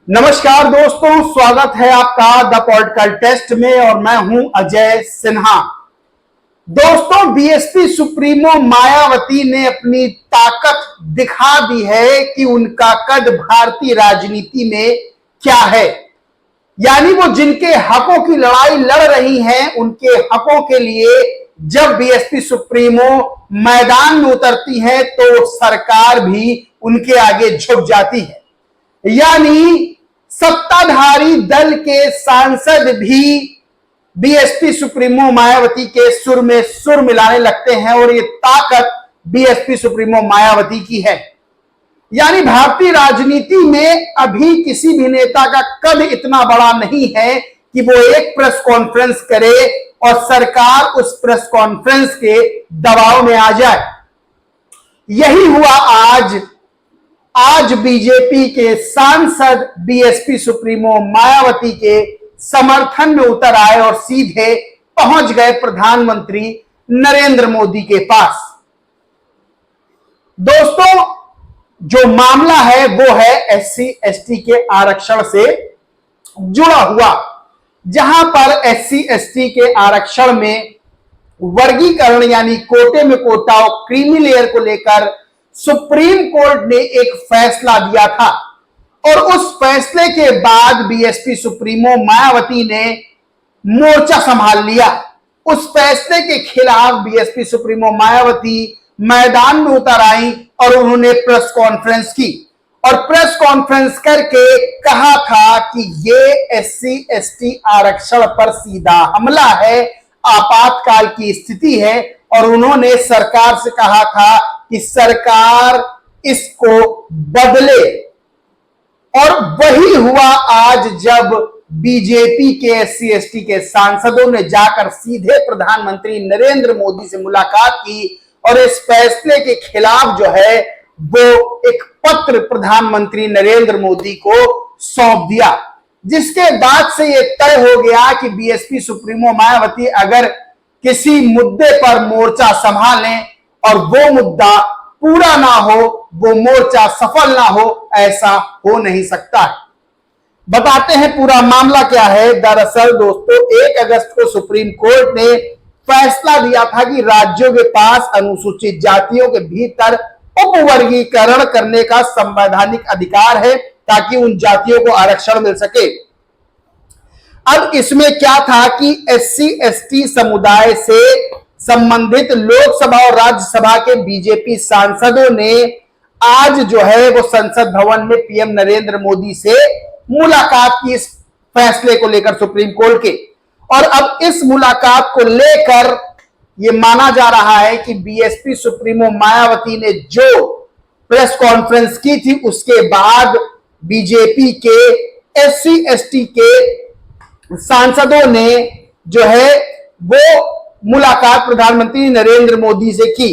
नमस्कार दोस्तों, स्वागत है आपका द पॉलिटिकल टेस्ट में और मैं हूं अजय सिन्हा। दोस्तों, बीएसपी सुप्रीमो मायावती ने अपनी ताकत दिखा दी है कि उनका कद भारतीय राजनीति में क्या है। यानी वो जिनके हकों की लड़ाई लड़ रही हैं, उनके हकों के लिए जब बीएसपी सुप्रीमो मैदान में उतरती है तो सरकार भी उनके आगे झुक जाती है। यानी सत्ताधारी दल के सांसद भी बीएसपी सुप्रीमो मायावती के सुर में सुर मिलाने लगते हैं और ये ताकत बीएसपी सुप्रीमो मायावती की है। यानी भारतीय राजनीति में अभी किसी भी नेता का कद इतना बड़ा नहीं है कि वो एक प्रेस कॉन्फ्रेंस करे और सरकार उस प्रेस कॉन्फ्रेंस के दबाव में आ जाए। यही हुआ आज बीजेपी के सांसद बीएसपी सुप्रीमो मायावती के समर्थन में उतर आए और सीधे पहुंच गए प्रधानमंत्री नरेंद्र मोदी के पास। दोस्तों, जो मामला है वो है एससी एसटी के आरक्षण से जुड़ा हुआ, जहां पर एससी एसटी के आरक्षण में वर्गीकरण यानी कोटे में कोटा और क्रीमी लेयर को लेकर सुप्रीम कोर्ट ने एक फैसला दिया था और उस फैसले के बाद बीएसपी सुप्रीमो मायावती ने मोर्चा संभाल लिया। उस फैसले के खिलाफ बीएसपी सुप्रीमो मायावती मैदान में उतर आई और उन्होंने प्रेस कॉन्फ्रेंस की और प्रेस कॉन्फ्रेंस करके कहा था कि ये एससी एसटी आरक्षण पर सीधा हमला है, आपातकाल की स्थिति है। और उन्होंने सरकार से कहा था कि सरकार इसको बदले। और वही हुआ आज जब बीजेपी के एससी एसटी के सांसदों ने जाकर सीधे प्रधानमंत्री नरेंद्र मोदी से मुलाकात की और इस फैसले के खिलाफ जो है वो एक पत्र प्रधानमंत्री नरेंद्र मोदी को सौंप दिया, जिसके बाद से यह तय हो गया कि बीएसपी सुप्रीमो मायावती अगर किसी मुद्दे पर मोर्चा संभालें और वो मुद्दा पूरा ना हो, वो मोर्चा सफल ना हो, ऐसा हो नहीं सकता है। बताते हैं पूरा मामला क्या है। दरअसल दोस्तों, 1 अगस्त को सुप्रीम कोर्ट ने फैसला दिया था कि राज्यों के पास अनुसूचित जातियों के भीतर उपवर्गीकरण करने का संवैधानिक अधिकार है ताकि उन जातियों को आरक्षण मिल सके। अब इसमें क्या था कि एससी एसटी समुदाय से संबंधित लोकसभा और राज्यसभा के बीजेपी सांसदों ने आज जो है वो संसद भवन में पीएम नरेंद्र मोदी से मुलाकात की इस फैसले को लेकर सुप्रीम कोर्ट के। और अब इस मुलाकात को लेकर यह माना जा रहा है कि बीएसपी सुप्रीमो मायावती ने जो प्रेस कॉन्फ्रेंस की थी उसके बाद बीजेपी के एससी एसटी के सांसदों ने जो है वो मुलाकात प्रधानमंत्री नरेंद्र मोदी से की।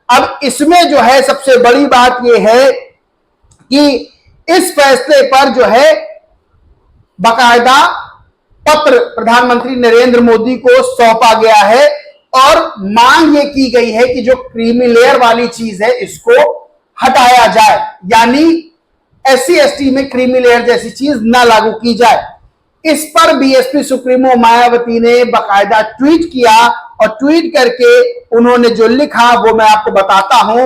अब इसमें जो है सबसे बड़ी बात यह है कि इस फैसले पर जो है बाकायदा पत्र प्रधानमंत्री नरेंद्र मोदी को सौंपा गया है और मांग ये की गई है कि जो क्रीमी लेयर वाली चीज है इसको हटाया जाए, यानी एससी एसटी में क्रीमी लेयर जैसी चीज ना लागू की जाए। इस पर बीएसपी सुप्रीमो मायावती ने बाकायदा ट्वीट किया और ट्वीट करके उन्होंने जो लिखा वो मैं आपको बताता हूं।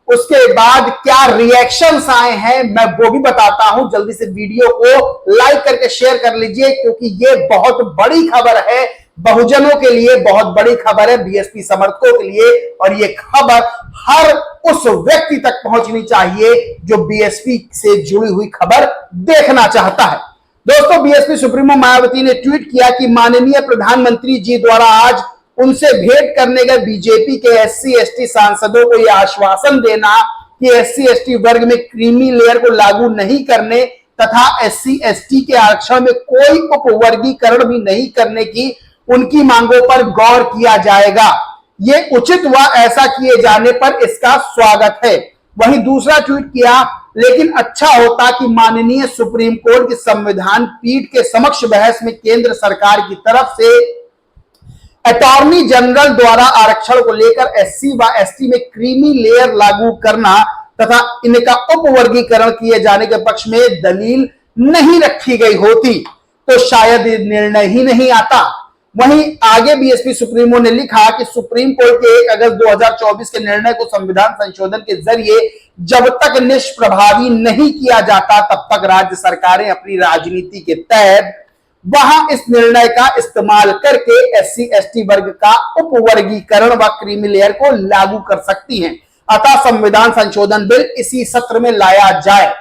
उसके बाद क्या रिएक्शंस आए हैं मैं वो भी बताता हूं। जल्दी से वीडियो को लाइक करके शेयर कर लीजिए क्योंकि ये बहुत बड़ी खबर है, बहुजनों के लिए बहुत बड़ी खबर है, बीएसपी समर्थकों के लिए। और ये खबर हर उस व्यक्ति तक पहुंचनी चाहिए जो बीएसपी से जुड़ी हुई खबर देखना चाहता है। दोस्तों, बीएसपी सुप्रीमो मायावती ने ट्वीट किया कि माननीय प्रधानमंत्री जी द्वारा आज उनसे भेंट करने गए बीजेपी के एससी एसटी सांसदों को यह आश्वासन देना कि एससी एसटी वर्ग में क्रीमी लेयर को लागू नहीं करने तथा एससी एसटी के आरक्षण में कोई उपवर्गीकरण भी नहीं करने की उनकी मांगों पर गौर किया जाएगा। ये उचित व ऐसा किए जाने पर इसका स्वागत है। वहीं दूसरा ट्वीट किया, लेकिन अच्छा होता कि माननीय सुप्रीम कोर्ट की संविधान पीठ के समक्ष बहस में केंद्र सरकार की तरफ से अटॉर्नी जनरल द्वारा आरक्षण को लेकर एससी व एसटी में क्रीमी लेयर लागू करना तथा इनका उपवर्गीकरण किए जाने के पक्ष में दलील नहीं रखी गई होती तो शायद ये निर्णय ही नहीं आता। वहीं आगे बीएसपी सुप्रीमो ने लिखा कि सुप्रीम कोर्ट के 1 अगस्त 2024 के निर्णय को संविधान संशोधन के जरिए जब तक निष्प्रभावी नहीं किया जाता तब तक राज्य सरकारें अपनी राजनीति के तहत वहां इस निर्णय का इस्तेमाल करके एससी एसटी वर्ग का उपवर्गीकरण व क्रीमी लेयर को लागू कर सकती हैं। अतः संविधान संशोधन बिल इसी सत्र में लाया जाए।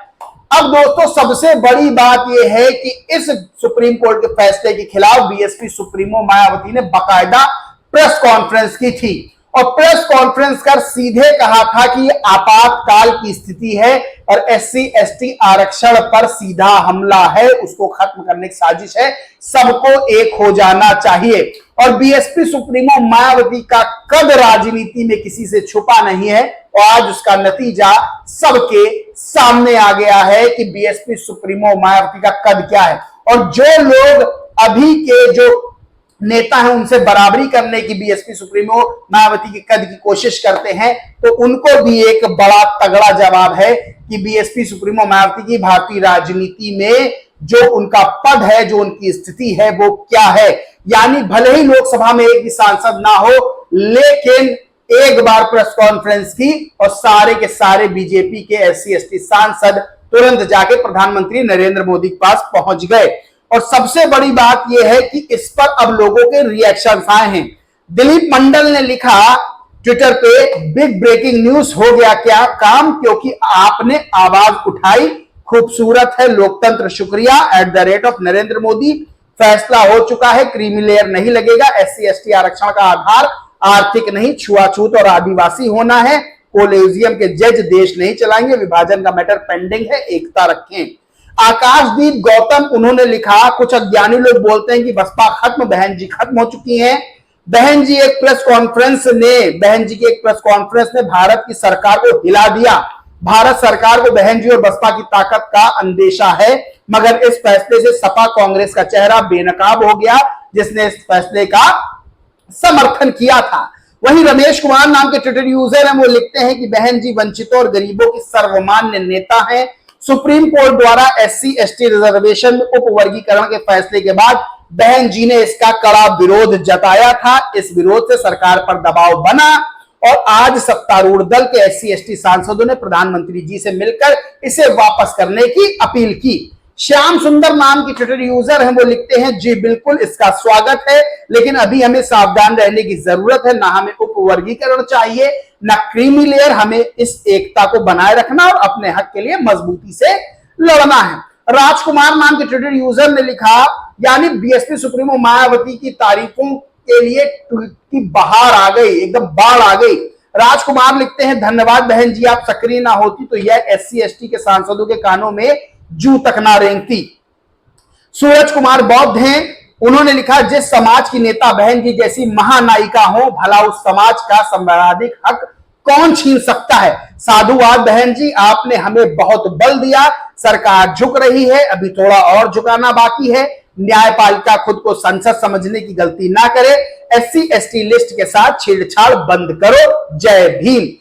अब दोस्तों सबसे बड़ी बात यह है कि इस सुप्रीम कोर्ट के फैसले के खिलाफ बीएसपी सुप्रीमो मायावती ने बाकायदा प्रेस कॉन्फ्रेंस की थी और प्रेस कॉन्फ्रेंस कर सीधे कहा था कि यह आपातकाल की स्थिति है और एससी एसटी आरक्षण पर सीधा हमला है, उसको खत्म करने की साजिश है, सबको एक हो जाना चाहिए। और बीएसपी सुप्रीमो मायावती का कद राजनीति में किसी से छुपा नहीं है और आज उसका नतीजा सबके सामने आ गया है कि बीएसपी सुप्रीमो मायावती का कद क्या है। और जो लोग अभी के जो नेता हैं उनसे बराबरी करने की बीएसपी सुप्रीमो मायावती के कद की कोशिश करते हैं तो उनको भी एक बड़ा तगड़ा जवाब है कि बीएसपी सुप्रीमो मायावती की भारतीय राजनीति में जो उनका पद है, जो उनकी स्थिति है वो क्या है। यानी भले ही लोकसभा में एक भी सांसद ना हो लेकिन एक बार प्रेस कॉन्फ्रेंस की और सारे के सारे बीजेपी के एससी एसटी सांसद तुरंत जाके प्रधानमंत्री नरेंद्र मोदी के पास पहुंच गए। और सबसे बड़ी बात यह है कि इस पर अब लोगों के रिएक्शन आए हैं। दिलीप मंडल ने लिखा ट्विटर पे, बिग ब्रेकिंग न्यूज, हो गया क्या काम क्योंकि आपने आवाज उठाई, खूबसूरत है लोकतंत्र, शुक्रिया @नरेंद्र मोदी। फैसला हो चुका है, क्रीमी लेयर नहीं लगेगा, एससी एसटी आरक्षण का आधार आर्थिक नहीं छुआछूत और आदिवासी होना है, कोलेजियम के जज देश नहीं चलाएंगे, विभाजन का मैटर पेंडिंग है, एकता रखें। आकाशदीप गौतम उन्होंने लिखा, कुछ अज्ञानी लोग बोलते हैं कि बसपा खत्म, बहन जी खत्म हो चुकी हैं। बहन जी की एक प्रेस कॉन्फ्रेंस ने भारत की सरकार को हिला दिया। भारत सरकार को बहन जी और बसपा की ताकत का अंदेशा है, मगर इस फैसले से सपा कांग्रेस का चेहरा बेनकाब हो गया जिसने इस फैसले का समर्थन किया था। वहीं रमेश कुमार नाम के ट्विटर यूजर हैं, वो लिखते हैं कि बहन जी वंचितों और गरीबों की सर्वमान्य नेता हैं। सुप्रीम कोर्ट द्वारा एससी एसटी रिजर्वेशन में उपवर्गीकरण के फैसले के बाद बहन जी ने इसका कड़ा विरोध जताया था। इस विरोध से सरकार पर दबाव बना और आज सत्तारूढ़ दल के एससी एसटी सांसदों ने प्रधानमंत्री जी से मिलकर इसे वापस करने की अपील की। श्याम सुंदर नाम की ट्विटर यूजर हैं, वो लिखते हैं, जी बिल्कुल इसका स्वागत है, लेकिन अभी हमें सावधान रहने की जरूरत है, ना हमें उपवर्गीकरण चाहिए ना क्रीमी लेयर, हमें इस एकता को बनाए रखना और अपने हक के लिए मजबूती से लड़ना है। राजकुमार नाम के ट्विटर यूजर ने लिखा, यानी बीएसपी सुप्रीमो मायावती की तारीफों के लिए ट्वीट की बहार आ गई, एकदम बाढ़ आ गई। राजकुमार लिखते हैं, धन्यवाद बहन जी, आप सक्रिय ना होती तो यह एससी एसटी के सांसदों के कानों में जू तक ना रेंगती। सूरज कुमार बौद्ध हैं, उन्होंने लिखा, जिस समाज की नेता बहन जी जैसी महानायिका हो, भला उस समाज का संवैधानिक हक कौन छीन सकता है। साधुवाद बहन जी, आपने हमें बहुत बल दिया, सरकार झुक रही है, अभी थोड़ा और झुकाना बाकी है। न्यायपालिका खुद को संसद समझने की गलती ना करे, एससी एसटी लिस्ट के साथ छेड़छाड़ बंद करो, जय भीम।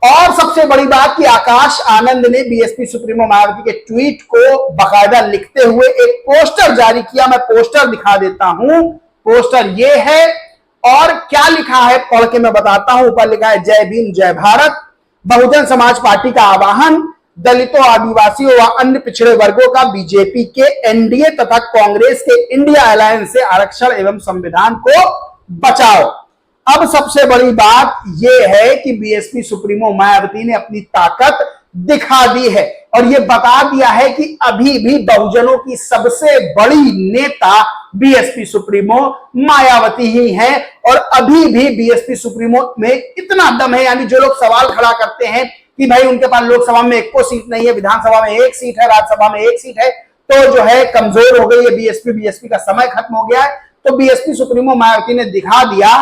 और सबसे बड़ी बात कि आकाश आनंद ने बीएसपी सुप्रीमो मायावती के ट्वीट को बाकायदा लिखते हुए एक पोस्टर जारी किया। मैं पोस्टर दिखा देता हूं, पोस्टर ये है और क्या लिखा है पढ़ के मैं बताता हूं। ऊपर लिखा है, जय भीम जय भारत, बहुजन समाज पार्टी का आह्वान, दलितों, आदिवासियों व अन्य पिछड़े वर्गों का बीजेपी के एनडीए तथा कांग्रेस के इंडिया अलायंस से आरक्षण एवं संविधान को बचाओ। अब सबसे बड़ी बात यह है कि बीएसपी सुप्रीमो मायावती ने अपनी ताकत दिखा दी है और यह बता दिया है कि अभी भी बहुजनों की सबसे बड़ी नेता बीएसपी सुप्रीमो मायावती ही है। और अभी भी बीएसपी सुप्रीमो में इतना दम है, यानी जो लोग सवाल खड़ा करते हैं कि भाई उनके पास लोकसभा में एक को सीट नहीं है, विधानसभा में एक सीट है, राज्यसभा में एक सीट है, तो जो है कमजोर हो गई है बीएसपी का समय खत्म हो गया है। तो बीएसपी सुप्रीमो मायावती ने दिखा दिया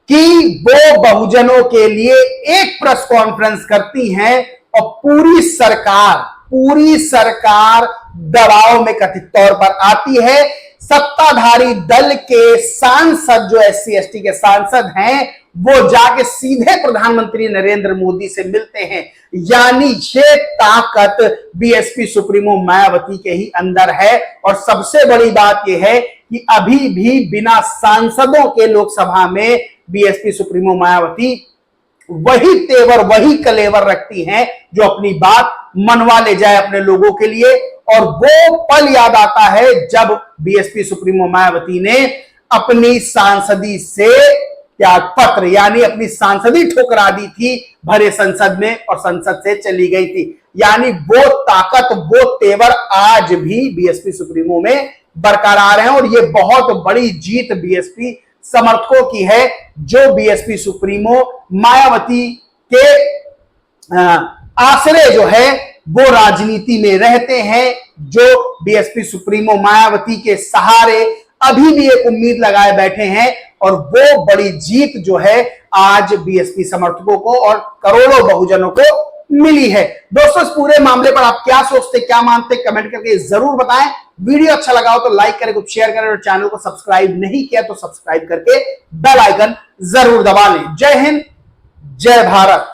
कि वो बहुजनों के लिए एक प्रेस कॉन्फ्रेंस करती हैं और पूरी सरकार दबाव में कथित तौर पर आती है। सत्ताधारी दल के सांसद जो एससी एसटी के सांसद हैं वो जाके सीधे प्रधानमंत्री नरेंद्र मोदी से मिलते हैं। यानी ये ताकत बीएसपी सुप्रीमो मायावती के ही अंदर है। और सबसे बड़ी बात यह है कि अभी भी बिना सांसदों के लोकसभा में बीएसपी सुप्रीमो मायावती वही तेवर वही कलेवर रखती हैं जो अपनी बात मनवा ले जाए अपने लोगों के लिए। और वो पल याद आता है जब बीएसपी सुप्रीमो मायावती ने अपनी सांसदी से त्यागपत्र यानी अपनी सांसदी ठुकरा दी थी भरे संसद में और संसद से चली गई थी। यानी वो ताकत वो तेवर आज भी बीएसपी सुप्रीमो में बरकरार है। और ये बहुत बड़ी जीत बीएसपी समर्थकों की है जो बीएसपी सुप्रीमो मायावती के आश्रय जो है वो राजनीति में रहते हैं, जो बीएसपी सुप्रीमो मायावती के सहारे अभी भी एक उम्मीद लगाए बैठे हैं। और वो बड़ी जीत जो है आज बीएसपी समर्थकों को और करोड़ों बहुजनों को मिली है। दोस्तों, इस पूरे मामले पर आप क्या सोचते, क्या मानते, कमेंट करके जरूर बताएं। वीडियो अच्छा लगा हो तो लाइक करें, कुछ शेयर करें और चैनल को सब्सक्राइब नहीं किया तो सब्सक्राइब करके बेल आइकन जरूर दबा लें। जय हिंद, जय भारत।